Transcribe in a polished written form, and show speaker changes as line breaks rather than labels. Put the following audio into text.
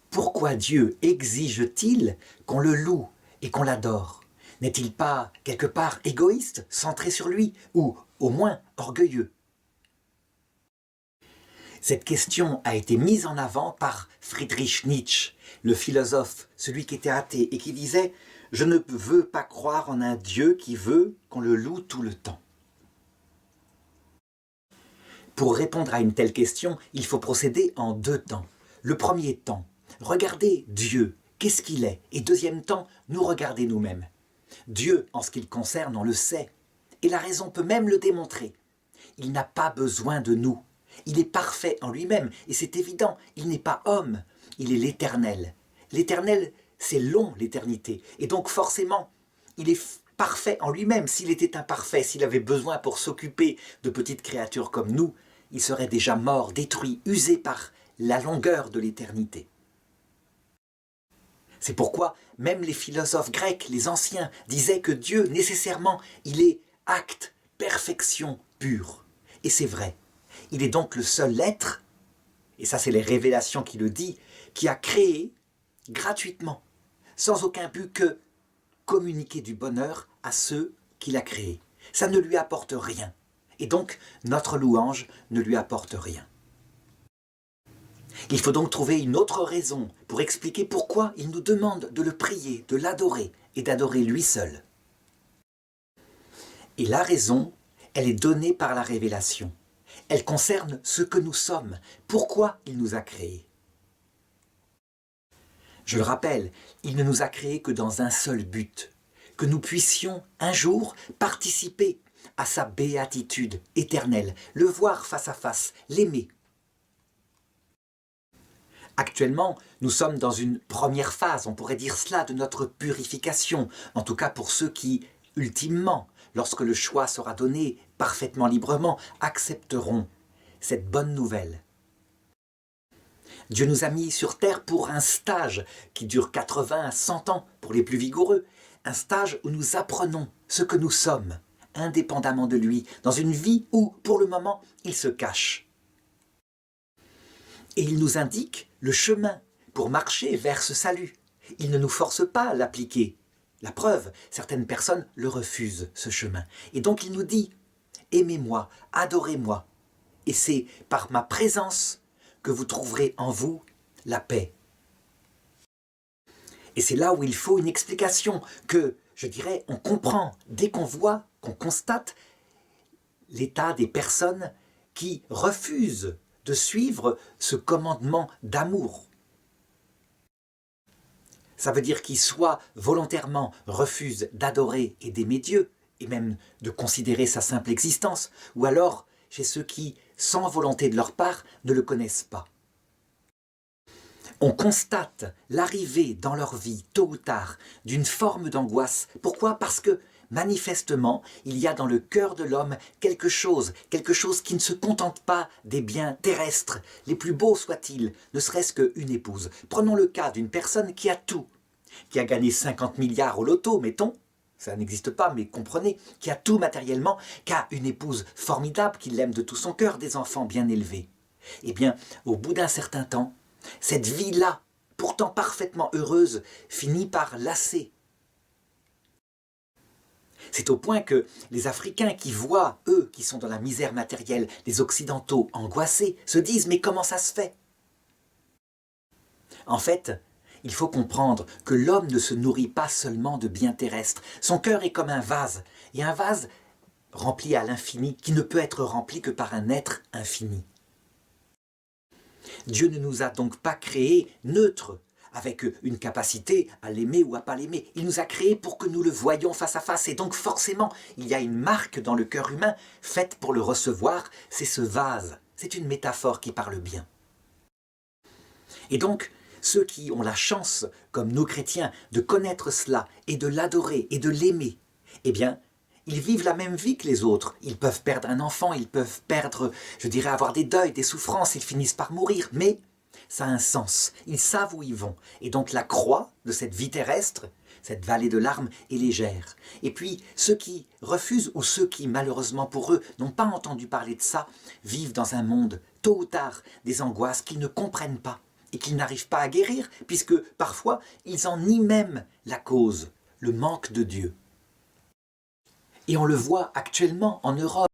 Pourquoi Dieu exige-t-il qu'on le loue et qu'on l'adore? N'est-il pas quelque part égoïste, centré sur lui, ou au moins orgueilleux? Cette question a été mise en avant par Friedrich Nietzsche, le philosophe, celui qui était athée et qui disait « Je ne veux pas croire en un Dieu qui veut qu'on le loue tout le temps ». Pour répondre à une telle question, il faut procéder en deux temps. Le premier temps, regarder Dieu, qu'est-ce qu'il est? Et deuxième temps, nous regarder nous-mêmes. Dieu, en ce qui le concerne, on le sait, et la raison peut même le démontrer. Il n'a pas besoin de nous. Il est parfait en lui-même, et c'est évident, il n'est pas homme, il est l'éternel. L'éternel, c'est long, l'éternité, et donc forcément, il est parfait en lui-même. S'il était imparfait, s'il avait besoin pour s'occuper de petites créatures comme nous, il serait déjà mort, détruit, usé par la longueur de l'éternité. C'est pourquoi même les philosophes grecs, les anciens, disaient que Dieu, nécessairement, il est acte, perfection pure. Et c'est vrai. Il est donc le seul être, et ça c'est les révélations qui le disent, qui a créé gratuitement, sans aucun but que communiquer du bonheur à ceux qu'il a créés. Ça ne lui apporte rien. Et donc, notre louange ne lui apporte rien. Il faut donc trouver une autre raison pour expliquer pourquoi il nous demande de le prier, de l'adorer et d'adorer lui seul. Et la raison, elle est donnée par la révélation. Elle concerne ce que nous sommes, pourquoi il nous a créés. Je le rappelle, il ne nous a créés que dans un seul but, que nous puissions un jour participer à sa béatitude éternelle, le voir face à face, l'aimer. Actuellement, nous sommes dans une première phase, on pourrait dire cela, de notre purification, en tout cas pour ceux qui, ultimement, lorsque le choix sera donné parfaitement librement, accepteront cette bonne nouvelle. Dieu nous a mis sur terre pour un stage qui dure 80 à 100 ans pour les plus vigoureux, un stage où nous apprenons ce que nous sommes, indépendamment de lui, dans une vie où, pour le moment, il se cache. Et il nous indique le chemin pour marcher vers ce salut. Il ne nous force pas à l'appliquer. La preuve, certaines personnes le refusent, ce chemin. Et donc il nous dit « Aimez-moi, adorez-moi, et c'est par ma présence que vous trouverez en vous la paix. » Et c'est là où il faut une explication que, je dirais, on comprend dès qu'on voit, qu'on constate l'état des personnes qui refusent de suivre ce commandement d'amour. Ça veut dire qu'ils soit volontairement refusent d'adorer et d'aimer Dieu, et même de considérer sa simple existence, ou alors chez ceux qui, sans volonté de leur part, ne le connaissent pas. On constate l'arrivée dans leur vie, tôt ou tard, d'une forme d'angoisse. Pourquoi? Parce que, manifestement, il y a dans le cœur de l'homme quelque chose qui ne se contente pas des biens terrestres, les plus beaux soient-ils, ne serait-ce qu'une épouse. Prenons le cas d'une personne qui a tout, qui a gagné 50 milliards au loto, mettons, ça n'existe pas, mais comprenez, qui a tout matériellement, qui a une épouse formidable, qui l'aime de tout son cœur, des enfants bien élevés. Eh bien, au bout d'un certain temps, cette vie-là, pourtant parfaitement heureuse, finit par lasser. C'est au point que les Africains qui voient, eux, qui sont dans la misère matérielle, les Occidentaux angoissés, se disent « mais comment ça se fait ?» En fait, il faut comprendre que l'homme ne se nourrit pas seulement de biens terrestres. Son cœur est comme un vase, et un vase rempli à l'infini, qui ne peut être rempli que par un être infini. Dieu ne nous a donc pas créés neutres, avec une capacité à l'aimer ou à pas l'aimer. Il nous a créés pour que nous le voyions face à face. Et donc forcément, il y a une marque dans le cœur humain faite pour le recevoir. C'est ce vase. C'est une métaphore qui parle bien. Et donc, ceux qui ont la chance, comme nous chrétiens, de connaître cela et de l'adorer et de l'aimer, eh bien, ils vivent la même vie que les autres. Ils peuvent perdre un enfant, ils peuvent perdre, je dirais, avoir des deuils, des souffrances, ils finissent par mourir. Mais ça a un sens. Ils savent où ils vont. Et donc la croix de cette vie terrestre, cette vallée de larmes, est légère. Et puis, ceux qui refusent ou ceux qui, malheureusement pour eux, n'ont pas entendu parler de ça, vivent dans un monde, tôt ou tard, des angoisses qu'ils ne comprennent pas. et qu'ils n'arrivent pas à guérir, puisque parfois ils en nient même la cause, le manque de Dieu. Et on le voit actuellement en Europe.